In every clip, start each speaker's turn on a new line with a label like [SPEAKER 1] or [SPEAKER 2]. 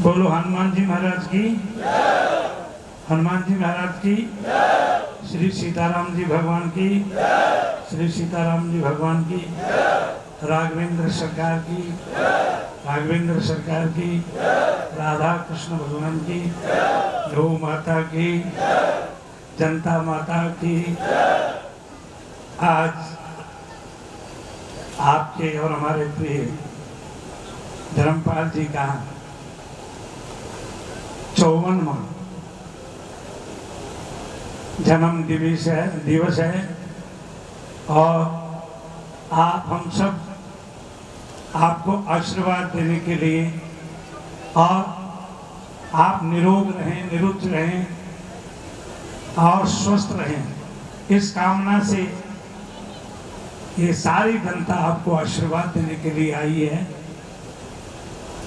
[SPEAKER 1] बोलो हनुमान जी महाराज की, हनुमान जी महाराज की, श्री सीताराम जी भगवान की, श्री सीताराम जी भगवान की, राघवेंद्र सरकार की, राघवेंद्र सरकार की, राधा कृष्ण भगवान की, गौ माता की, जनता माता की। आज आपके और हमारे प्रिय धर्मपाल जी का 54वां जन्म दिवस है और आप हम सब आपको आशीर्वाद देने के लिए और आप निरोग रहें, निरुद्ध रहें और स्वस्थ रहें, इस कामना से ये सारी जनता आपको आशीर्वाद देने के लिए आई है।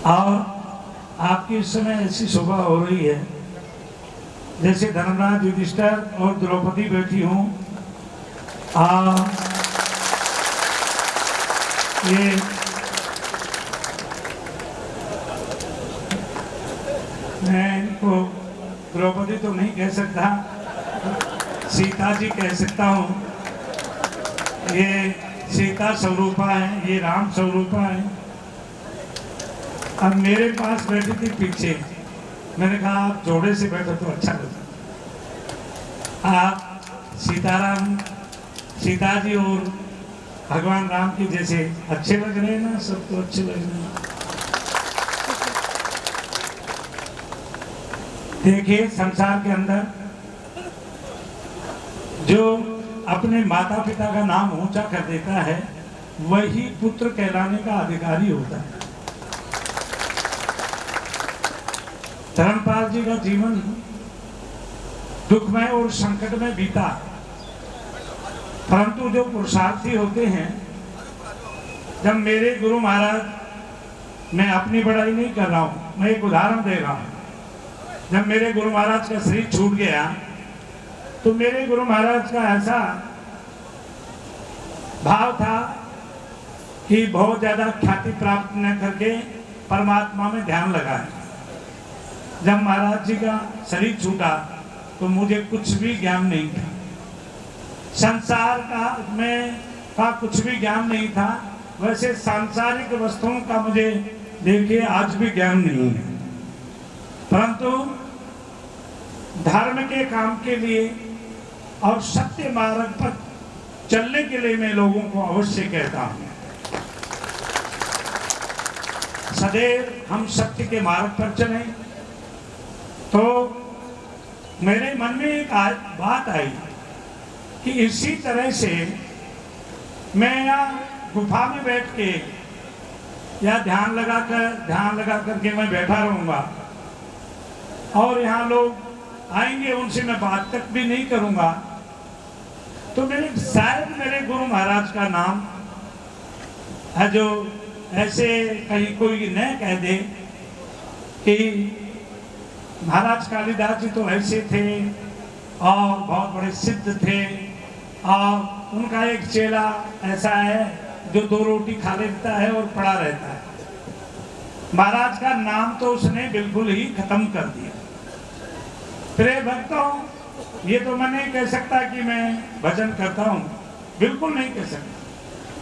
[SPEAKER 1] और आपकी इस समय ऐसी शोभा हो रही है जैसे धर्मराज, युधिष्ठिर और द्रौपदी बैठी हूँ। ये मैं इनको द्रौपदी तो नहीं कह सकता, सीता जी कह सकता हूँ। ये सीता स्वरूपा है, ये राम स्वरूपा है। अब मेरे पास बैठी थी पीछे, मैंने कहा आप जोड़े से बैठो तो अच्छा लगता। आप सीताराम, सीता जी और भगवान राम की जैसे अच्छे लग रहे हैं ना, सबको अच्छे लग रहे हैं। देखिए संसार के अंदर जो अपने माता पिता का नाम ऊंचा कर देता है वही पुत्र कहलाने का अधिकारी होता है। धर्मपाल जी का जीवन दुखमय और संकट में बीता, परंतु जो पुरुषार्थी होते हैं, जब मेरे गुरु महाराज, मैं अपनी बड़ाई नहीं कर रहा हूं, मैं एक उदाहरण दे रहा हूं। जब मेरे गुरु महाराज का शरीर छूट गया तो मेरे गुरु महाराज का ऐसा भाव था कि बहुत ज्यादा ख्याति प्राप्त न करके परमात्मा में ध्यान लगाए। जब महाराज जी का शरीर छूटा तो मुझे कुछ भी ज्ञान नहीं था, संसार का कुछ भी ज्ञान नहीं था। वैसे सांसारिक वस्तुओं का मुझे देखिए आज भी ज्ञान नहीं है, परंतु धर्म के काम के लिए और सत्य मार्ग पर चलने के लिए मैं लोगों को अवश्य कहता हूं, सदैव हम सत्य के मार्ग पर चलें। तो मेरे मन में एक बात आई कि इसी तरह से मैं यहाँ गुफा में बैठ के या ध्यान लगा करके मैं बैठा रहूंगा और यहाँ लोग आएंगे, उनसे मैं बात तक भी नहीं करूंगा, तो शायद मेरे गुरु महाराज का नाम है जो ऐसे कहीं कोई न कह दे कि महाराज कालिदास जी तो ऐसे थे और बहुत बड़े सिद्ध थे और उनका एक चेला ऐसा है जो 2 रोटी खा लेता है और पड़ा रहता है। महाराज का नाम तो उसने बिल्कुल ही खत्म कर दिया। प्रिय भक्तों, ये तो मैं नहीं कह सकता कि मैं भजन करता हूँ, बिल्कुल नहीं कह सकता,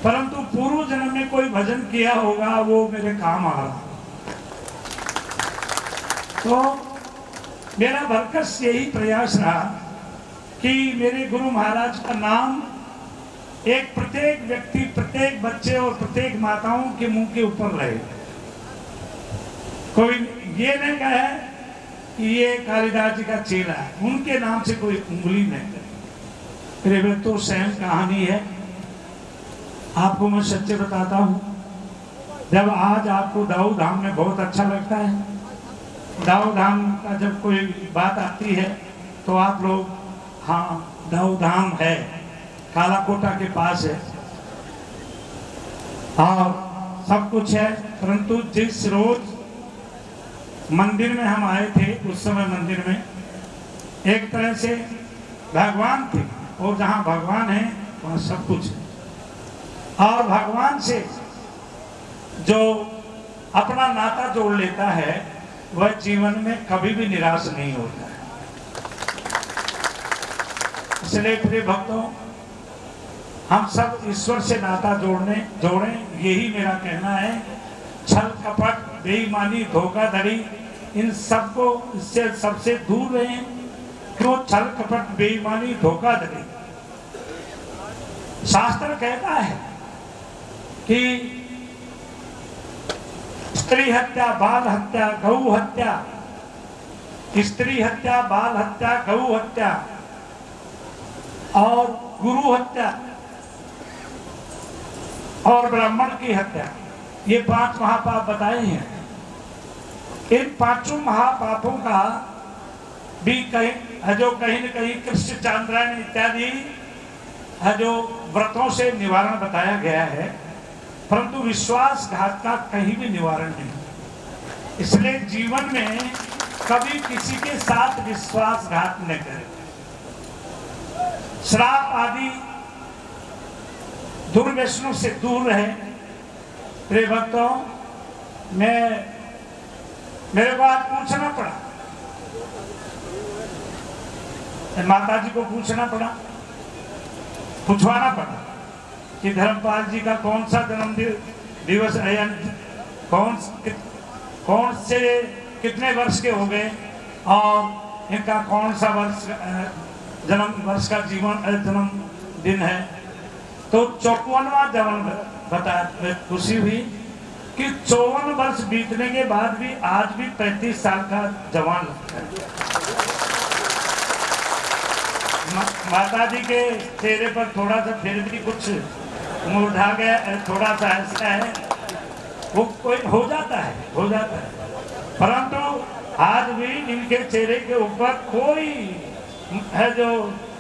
[SPEAKER 1] परंतु पूर्व जन्म में कोई भजन किया होगा वो मेरे काम आ रहा। तो मेरा भरकस यही प्रयास रहा कि मेरे गुरु महाराज का नाम एक प्रत्येक व्यक्ति, प्रत्येक बच्चे और प्रत्येक माताओं के मुंह के ऊपर रहे। कोई ये नहीं कहे कि ये कालिदास जी का चेला है, उनके नाम से कोई उंगली नहीं करे। मेरे तो सहज कहानी है, आपको मैं सच्चे बताता हूँ। जब आज आपको दाऊ धाम में बहुत अच्छा लगता है, दाऊ धाम का जब कोई बात आती है तो आप लोग, हाँ दाऊ धाम है, कालाकोटा के पास है और सब कुछ है, परंतु जिस रोज मंदिर में हम आए थे उस समय मंदिर में एक तरह से भगवान थे, और जहाँ भगवान है वहाँ सब कुछ है। और भगवान से जो अपना नाता जोड़ लेता है वह जीवन में कभी भी निराश नहीं होता है। इसलिए प्रिय भक्तों, हम सब ईश्वर से नाता जोड़ें, यही मेरा कहना है। छल कपट, बेईमानी, धोखाधड़ी, इन सबको, इससे सबसे दूर रहें। क्यों छल कपट, बेईमानी, धोखाधड़ी? शास्त्र कहता है कि स्त्री हत्या, बाल हत्या, गौ हत्या, स्त्री हत्या, बाल हत्या, गौ हत्या और गुरु हत्या और ब्राह्मण की हत्या, ये 5 महापाप बताए हैं। इन 5 महापापों का भी जो कहीं न कहीं कृष्ण चांद्रायण इत्यादि जो व्रतों से निवारण बताया गया है, परंतु विश्वासघात का कहीं भी निवारण नहीं। इसलिए जीवन में कभी किसी के साथ विश्वासघात न करें। श्राप आदि दुर्व्यसनों से दूर रहे। प्रिय भक्तों, मेरे को आज पूछना पड़ा, माता जी को पूछना पड़ा, पूछवाना पड़ा कि धर्मपाल जी का कौन सा जन्म दिवस है, कौन से कितने वर्ष के हो गए और इनका कौन सा जन्म वर्ष का जन्म दिन है। तो 54वां जन्म बताया। खुशी हुई कि 54 वर्ष बीतने के बाद भी आज भी 35 साल का जवान लगता है। माता जी के चेहरे पर थोड़ा सा फिर भी कुछ मुरझा गया, थोड़ा सा ऐसा है, वो कोई हो जाता है, परंतु आज भी इनके चेहरे के ऊपर कोई है जो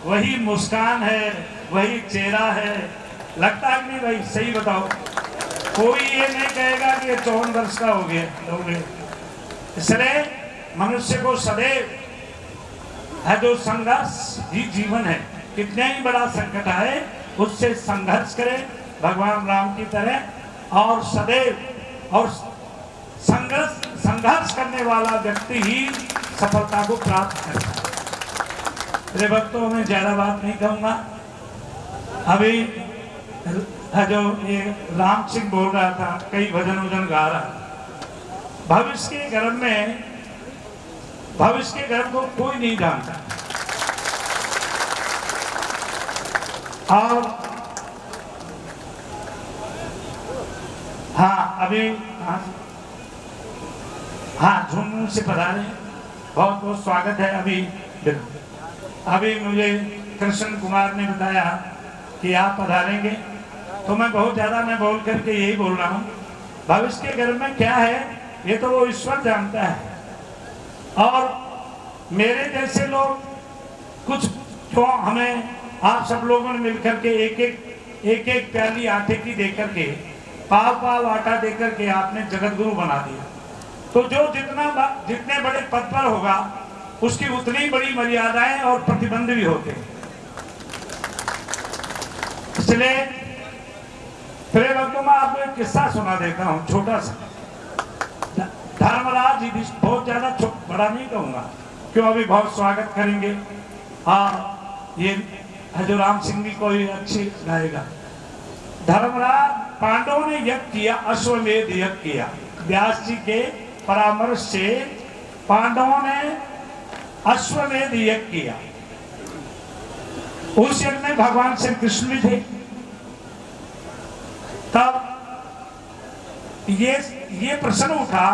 [SPEAKER 1] वही मुस्कान है, वही चेहरा है। लगता है कि नहीं भाई? सही बताओ, कोई ये नहीं कहेगा कि ये 54 वर्ष का हो गया। इसलिए मनुष्य को सदैव है जो संघर्ष ही जीवन है। कितना ही बड़ा संकट आए उससे संघर्ष करे भगवान राम की तरह, और सदैव और संघर्ष करने वाला व्यक्ति ही सफलता को प्राप्त करता है। मेरे भक्तों में ज्यादा बात नहीं कहूंगा। अभी जो ये राम सिंह बोल रहा था, कई भजन गा रहा। भविष्य के गर्भ को कोई नहीं जानता। और अभी झुंझुनू से पधारे, बहुत बहुत स्वागत है। अभी मुझे कृष्ण कुमार ने बताया कि आप पधारेंगे, तो मैं बहुत ज्यादा मैं बोल करके यही बोल रहा हूँ, भविष्य के गर्भ में क्या है ये तो वो ईश्वर जानता है। और मेरे जैसे लोग कुछ क्यों, हमें आप सब लोगों ने मिलकर के एक प्याली आटे की देकर के, पाव आटा देकर के आपने जगत गुरु बना दिया। तो जो जितने बड़े पद पर होगा उसकी उतनी बड़ी मर्यादाएं और प्रतिबंध भी होते हैं। इसलिए प्रिय भक्तों, मैं आपको एक किस्सा सुना देता हूँ, छोटा सा। धर्मराज जी, बहुत ज्यादा बड़ा नहीं कहूंगा, क्यों अभी बहुत स्वागत करेंगे। ये हजूर राम सिंह भी कोई अच्छी गाएगा। धर्मराज, पांडवों ने यज्ञ किया, अश्वमेध यज्ञ किया। व्यास जी के परामर्श से पांडवों ने अश्वमेध यज्ञ किया। उस यज्ञ में भगवान श्री कृष्ण भी थे। तब ये प्रश्न उठा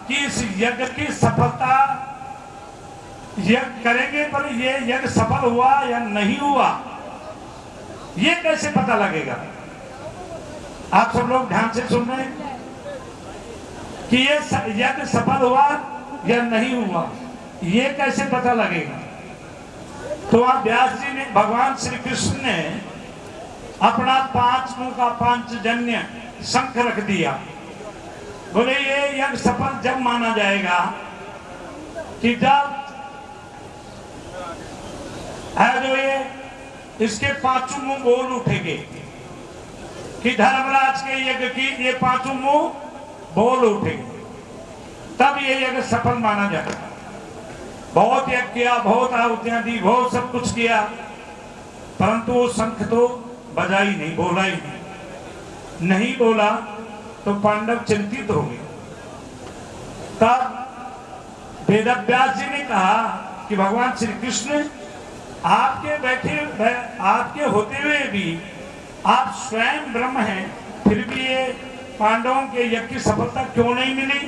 [SPEAKER 1] कि इस यज्ञ की सफलता, यज्ञ करेंगे पर ये यज्ञ सफल हुआ या नहीं हुआ, ये कैसे पता लगेगा? आप सब लोग ध्यान से सुन रहे हैं कि ये यज्ञ सफल हुआ या नहीं हुआ, ये कैसे पता लगेगा? तो आप व्यास जी ने, भगवान श्री कृष्ण ने अपना 5 मुंह का पांचजन्य शंख रख दिया। बोले ये यज्ञ सफल जब माना जाएगा कि जब है जो ये इसके 5 मुंह बोल उठेंगे, कि धर्मराज के यज्ञ की ये 5 मुंह बोल उठेंगे। तब ये यज्ञ सफल माना जाता। बहुत यज्ञ किया, बहुत आहुतियां दी, बहुत सब कुछ किया, परंतु वो शंख तो बजा ही नहीं, बोला ही नहीं बोला तो पांडव चिंतित हो गए। तब वेदव्यास जी ने कहा कि भगवान श्री कृष्ण आपके होते हुए भी आप स्वयं ब्रह्म हैं, फिर भी ये पांडवों के यज्ञ की सफलता क्यों नहीं मिली?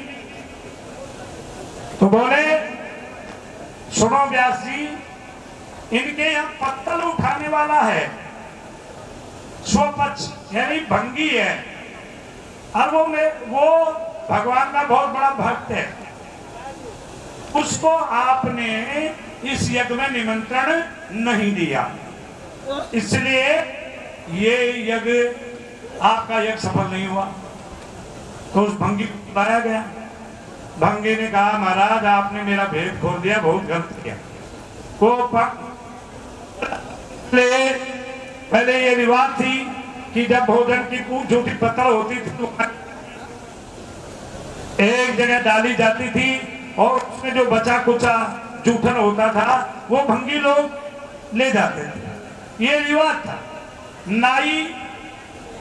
[SPEAKER 1] तो बोले सुनो व्यास जी, इनके यहाँ पत्तल उठाने वाला है, स्वपक्ष यानी भंगी है, और वो भगवान का बहुत बड़ा भक्त है, उसको आपने इस यज्ञ में निमंत्रण नहीं दिया, इसलिए ये यज्ञ आपका यज्ञ सफल नहीं हुआ। तो उस भंगी को बुलाया गया। भंगी ने कहा महाराज आपने मेरा भेद खोल दिया, बहुत गलत किया। पहले ये रिवाज थी कि जब भोजन की पूछ छोटी पत्तल होती थी तो एक जगह डाली जाती थी और उसमें जो बचा कुचा जूठन होता था वो भंगी लोग ले जाते थे। ये रिवाज था। नाई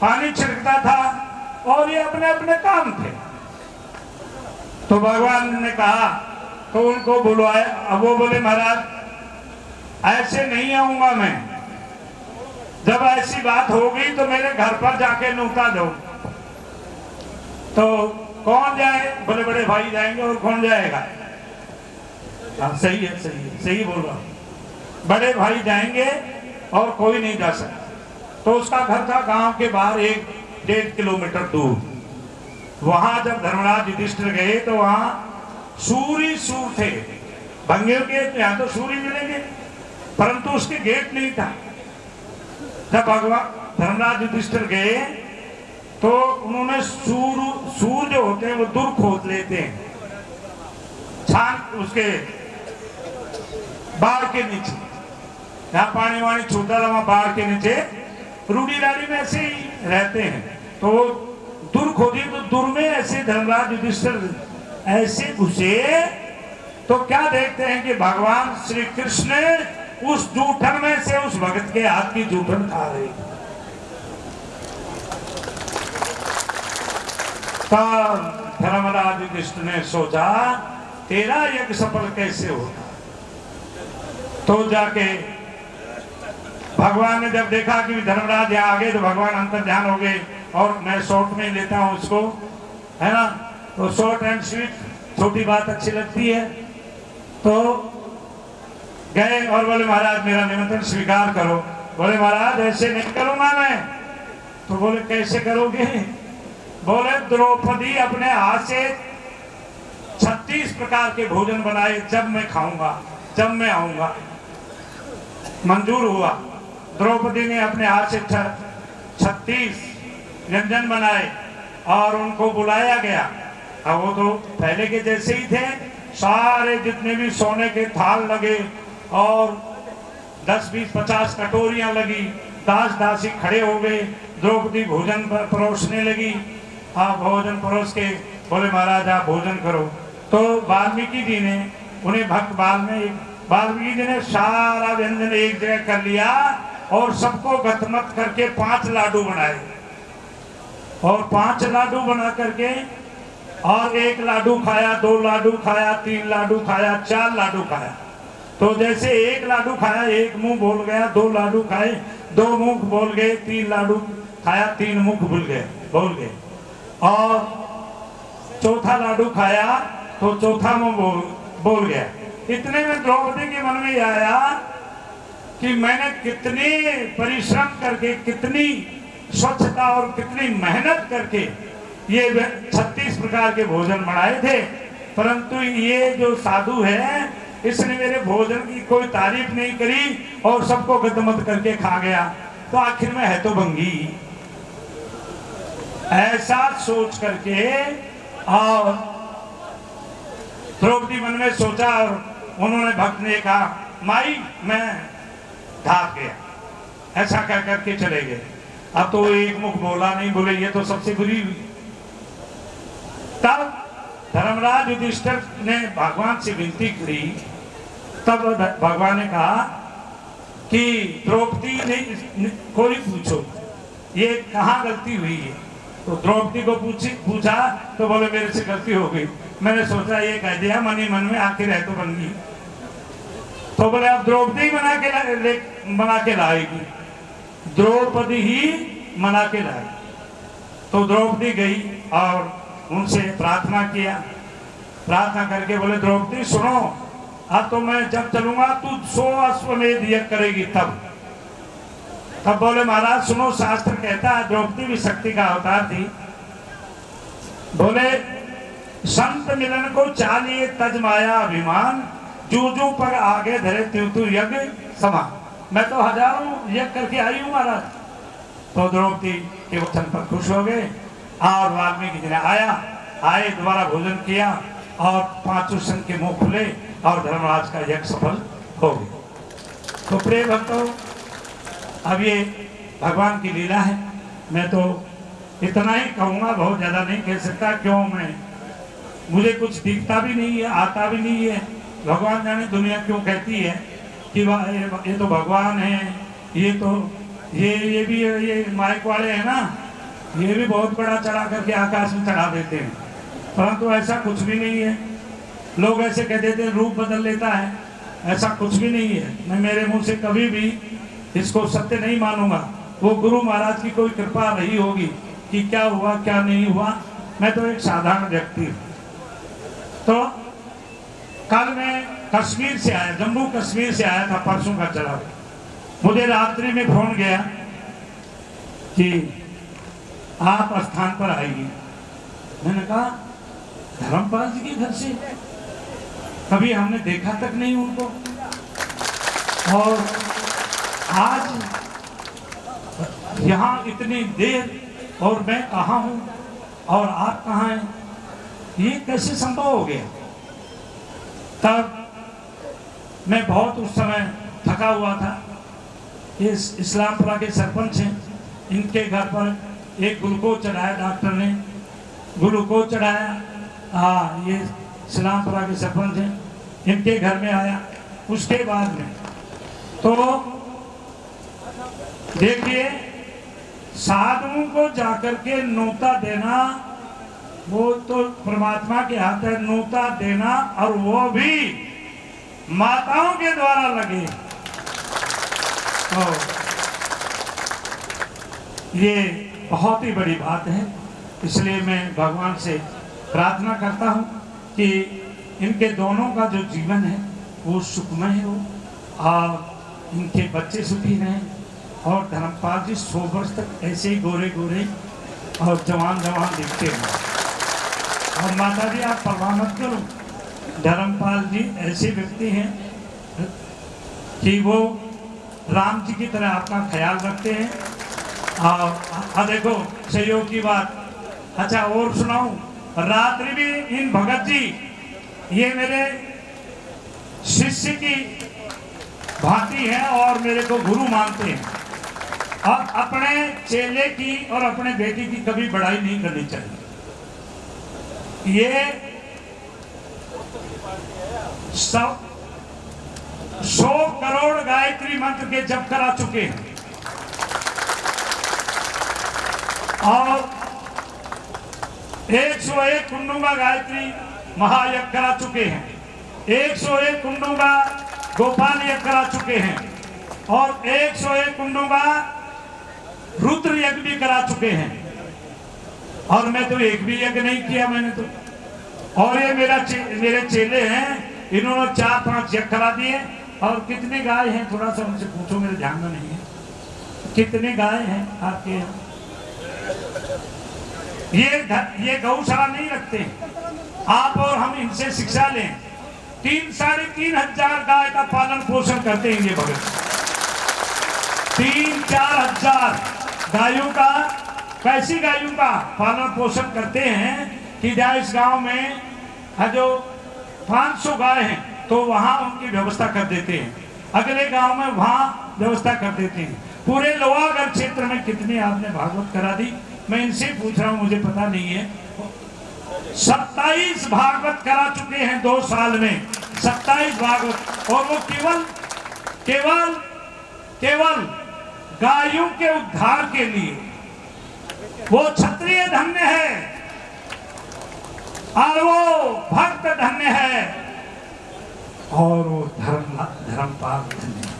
[SPEAKER 1] पानी छिड़कता था और ये अपने अपने काम थे। तो भगवान ने कहा तो उनको बुलवाया। अब वो बोले महाराज ऐसे नहीं आऊंगा मैं, जब ऐसी बात होगी तो मेरे घर पर जाके नूता दो। तो कौन जाए? बड़े बड़े भाई जाएंगे और कौन जाएगा? हाँ सही है, सही बोल रहा हूं। बड़े भाई जाएंगे और कोई नहीं जा सकता। तो उसका घर था गांव के बाहर 1-1.5 किलोमीटर दूर। वहां जब धर्मराज युधिष्ठिर गए तो वहां सूर थे। भंगियों के यहाँ तो सूरी मिलेंगे, परंतु उसके गेट नहीं था। जब भगवान धर्मराज युधिष्ठिर गए तो उन्होंने सूर जो होते हैं वो दूर खोद लेते हैं, छान उसके बाढ़ के नीचे, जहाँ पानी वानी छूटा था वहां बाढ़ के नीचे रूढ़ी लाड़ी में ऐसे ही रहते हैं। तो वो दूर खोदी तो दूर में ऐसे धर्मराज युधिष्ठिर ऐसे घुसे तो क्या देखते हैं कि भगवान श्री कृष्ण उस जूठन में से उस भगत के हाथ की जूठन खा रहे। तब धर्मराज युधिष्ठिर ने सोचा तेरा यज्ञ सफल कैसे होगा। तो जाके भगवान ने जब देखा कि धर्मराज यहाँ आ गए तो भगवान अंतर ध्यान हो गए। और मैं शॉर्ट में लेता हूँ उसको, है ना, तो शॉर्ट एंड स्वीट, छोटी बात अच्छी लगती है। तो गए और बोले महाराज मेरा निमंत्रण स्वीकार करो। बोले महाराज ऐसे नहीं करूंगा मैं। तो बोले कैसे करोगे? बोले द्रौपदी अपने हाथ से 36 प्रकार के भोजन बनाए, जब मैं खाऊंगा, जब मैं आऊंगा। मंजूर हुआ। द्रौपदी ने अपने हाथ से 36 व्यंजन बनाए और उनको बुलाया गया। अब वो तो पहले के जैसे ही थे, सारे जितने भी सोने के थाल लगे और 10, 20, 50 कटोरियां लगी, दास दासी खड़े हो गए, द्रौपदी भोजन परोसने लगी। हाँ भोजन परोस के बोले महाराज आप भोजन करो। तो वाल्मीकि जी ने उन्हें भक्त वाल्मीकि जी ने सारा व्यंजन एक जगह कर लिया और सबको गतमत करके 5 लाडू बनाए। और 5 लाडू बना करके और 1 लाडू खाया, 2 लाडू खाया, 3 लाडू खाया, 4 लाडू खाया। तो जैसे 1 लाडू खाया 1 मुंह बोल गया, 2 लाडू खाए 2 मुंह बोल गए, 3 लाडू खाया 3 मुंह बोल गए और चौथा लाडू खाया तो चौथा मुंह बोल गया। इतने में द्रौपदी के मन में आया कि मैंने कितने परिश्रम करके, कितनी स्वच्छता और कितनी मेहनत करके ये 36 प्रकार के भोजन बनाए थे, परंतु ये जो साधु है इसने मेरे भोजन की कोई तारीफ नहीं करी और सबको गदमद करके खा गया, तो आखिर में है तो भंगी। ऐसा सोच करके और द्रौपदी मन में सोचा और उन्होंने भक्त ने कहा माई मैं भाग गया, ऐसा कह करके चले गए। अब तो एक मुख बोला नहीं, बोले ये तो सबसे बुरी हुई। तब धर्मराज युधिष्ठिर ने भगवान से विनती करी, तब भगवान ने कहा कि द्रौपदी ने कोई पूछो ये कहाँ गलती हुई है। तो द्रौपदी को पूछा तो बोले मेरे से गलती हो गई। मैंने सोचा ये कह दिया मन ही मन में, आखिर है तो बन गई। तो बोले अब द्रौपदी मना के लाएगी, द्रौपदी ही मना के लाएगी। तो द्रौपदी गई और उनसे प्रार्थना किया। प्रार्थना करके बोले द्रौपदी सुनो, अब तो मैं जब चलूंगा तू 100 अश्वमेध यज्ञ करेगी तब। तब बोले महाराज सुनो, शास्त्र कहता है त्रोक्ति भी शक्ति का अवतार थी। बोले संत मिलन को चालिए तज माया अभिमान, जू जू पग आगे धरे त्यू त्यू यज्ञ समा। मैं तो हजारों यज्ञ करके आई हूँ महाराज। तो द्रौपदी के वचन पर खुश हो गए और वाल्मीकि जी ने आए दोबारा भोजन किया और पांचों संघ के मुंह खुले और धर्मराज का यज्ञ सफल हो गया। तो प्रिय भक्तों, अब ये भगवान की लीला है। मैं तो इतना ही कहूँगा, बहुत ज़्यादा नहीं कह सकता। क्यों, मुझे कुछ दिखता भी नहीं है, आता भी नहीं है। भगवान जाने दुनिया क्यों कहती है कि ये तो भगवान है, ये तो ये भी ये माइक वाले हैं ना, ये भी बहुत बड़ा चढ़ा करके आकाश में चढ़ा देते हैं। परंतु ऐसा कुछ भी नहीं है। लोग ऐसे कह देते हैं रूप बदल लेता है, ऐसा कुछ भी नहीं है। मैं मेरे मुंह से कभी भी इसको सत्य नहीं मानूंगा। वो गुरु महाराज की कोई कृपा रही होगी कि क्या हुआ क्या नहीं हुआ। मैं तो एक साधारण व्यक्ति हूँ। तो कल मैं कश्मीर से आया, जम्मू कश्मीर से आया था, परसों का चला। मुझे रात्रि में फोन गया कि आप स्थान पर आइए। मैंने कहा धर्मपाल जी के घर से, कभी हमने देखा तक नहीं उनको। और आज यहाँ इतनी देर और मैं कहाँ हूँ और आप कहाँ हैं, ये कैसे संभव हो गया। तब मैं बहुत उस समय थका हुआ था। इस इस्लामपुरा के सरपंच हैं, इनके घर पर एक ग्लूकोज चढ़ाया, डॉक्टर ने ग्लूकोज चढ़ाया। हाँ, ये इस्लामपुरा के सरपंच हैं, इनके घर में आया। उसके बाद में तो देखिए, साधुओं को जाकर के नोता देना, वो तो परमात्मा के हाथ है नोता देना, और वो भी माताओं के द्वारा लगे। तो ये बहुत ही बड़ी बात है। इसलिए मैं भगवान से प्रार्थना करता हूँ कि इनके दोनों का जो जीवन है वो सुखमय हो और इनके बच्चे सुखी रहें और धर्मपाल जी 100 वर्ष तक ऐसे ही गोरे गोरे और जवान जवान दिखते हैं। और माता जी आप परवाह मत करो, धर्मपाल जी ऐसे व्यक्ति हैं कि वो राम जी की तरह आपका ख्याल रखते हैं। और देखो सहयोग की बात, अच्छा और सुनाऊं, रात्रि भी इन भगत जी ये मेरे शिष्य की भांति है और मेरे को गुरु मानते हैं। और अपने चेले की और अपने बेटी की कभी बड़ाई नहीं करनी चाहिए। ये 100 करोड़ गायत्री मंत्र के जप करा चुके हैं और 101 कुंडुंगा गायत्री महायज्ञ करा चुके हैं, 101 कुंडुंगा गोपाल यज्ञ करा चुके हैं और 101 कुंडुंगा रुद्र यज्ञ भी करा चुके हैं। और मैं तो एक भी यज्ञ नहीं किया मैंने तो। और ये मेरे चेले हैं, इन्होंने 4-5 यज्ञ करा दिए। और कितने गाय हैं थोड़ा सा उनसे पूछो, मेरे ध्यान में नहीं है। कितने गाय हैं आपके यहाँ? ये गौशाला नहीं रखते। आप और हम इनसे शिक्षा लें। 3-3.5 हजार गाय का पालन पोषण करते हैं ये भगत। 3-4 हजार गायों का, कैसी गायों का पालन पोषण करते हैं कि जहाँ इस गांव में जो 500 गाय हैं तो वहां उनकी व्यवस्था कर देते हैं, अगले गांव में वहां व्यवस्था कर देते हैं। पूरे लोहागढ़ क्षेत्र में कितनी आपने भागवत करा दी, मैं इनसे पूछ रहा हूँ, मुझे पता नहीं है। 27 भागवत करा चुके हैं 2 साल में, 27 भागवत। और वो केवल गायों के उद्धार के लिए। वो क्षत्रिय धन्य है और वो भक्त धन्य है और वो धर्मपाल धन्य है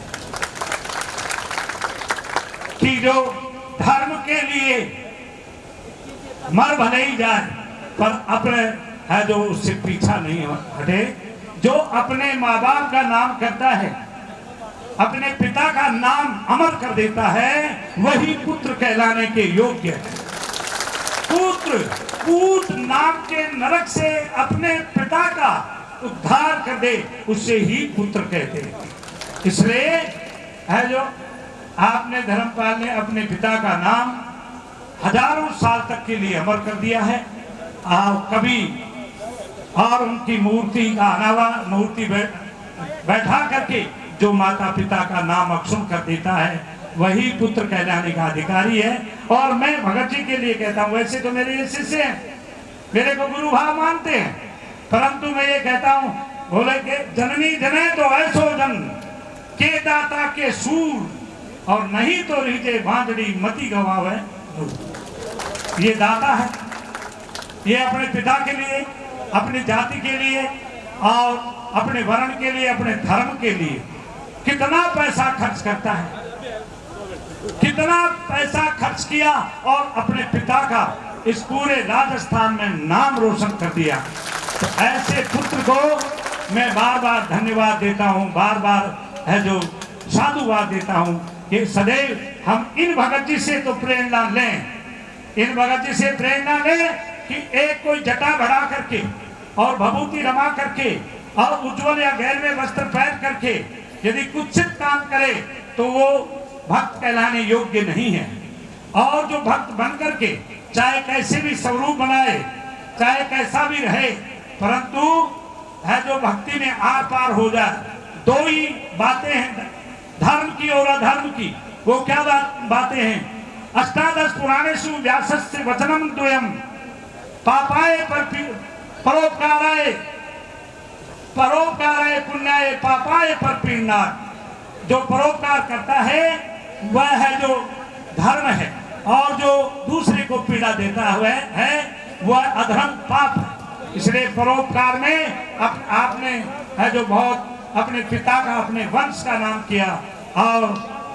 [SPEAKER 1] कि जो धर्म के लिए मर भले ही जाए पर अपने है जो उससे पीछा नहीं हटे। जो अपने माँ बाप का नाम करता है, अपने पिता का नाम अमर कर देता है, वही पुत्र कहलाने के योग्य है। पुत्र नाम के नरक से अपने पिता का उद्धार कर दे, उससे ही पुत्र कहते हैं। इसलिए है जो आपने धर्मपाल ने अपने पिता का नाम हजारों साल तक के लिए अमर कर दिया है। कभी और उनकी मूर्ति का अलावा मूर्ति बैठा करके जो माता पिता का नाम अक्षुण कर देता है, वही पुत्र कहलाने का अधिकारी है। और मैं भगत जी के लिए कहता हूँ, वैसे तो मेरे ये शिष्य हैं, मेरे को गुरु भाव मानते हैं, परंतु मैं ये कहता हूँ, बोले के जननी जने तो ऐसो जन के दाता के सूर, और नहीं तो रीजे भांजड़ी मती गवावे। ये दाता है, ये अपने पिता के लिए, अपनी जाति के लिए और अपने वर्ण के लिए, अपने धर्म के लिए कितना पैसा खर्च करता है, कितना पैसा खर्च किया और अपने पिता का इस पूरे राजस्थान में नाम रोशन कर दिया। तो ऐसे पुत्र को मैं बार बार धन्यवाद देता हूँ, बार बार है जो साधुवाद देता हूँ कि सदैव हम इन भगत जी से तो प्रेरणा लें, इन भगत जी से प्रेरणा लें कि एक कोई जटा बढ़ा करके और भभूति रमा करके और उज्जवल या गैर में वस्त्र पहन करके यदि कुछ काम करे तो वो भक्त कहलाने योग्य नहीं है। और जो भक्त बन करके चाहे कैसे भी स्वरूप बनाए, चाहे कैसा भी रहे, परंतु है जो भक्ति में आर पार हो जाए। 2 ही बातें हैं, धर्म की और अधर्म की। वो क्या बातें हैं? अष्टादश पुराणेषु व्यासस्य वचनम द्वयम पापाय परोपकाराय पुण्याय पापाय परपीडनाय। जो परोपकार करता है वह है जो धर्म है, और जो दूसरे को पीड़ा देता है वह अधर्म पाप है। इसलिए परोपकार में आपने है जो बहुत अपने पिता का, अपने वंश का नाम किया और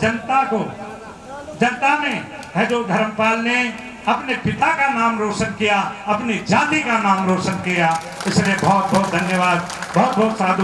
[SPEAKER 1] जनता में है जो धर्मपाल ने अपने पिता का नाम रोशन किया, अपनी जाति का नाम रोशन किया। इसलिए बहुत बहुत धन्यवाद, बहुत बहुत साधु।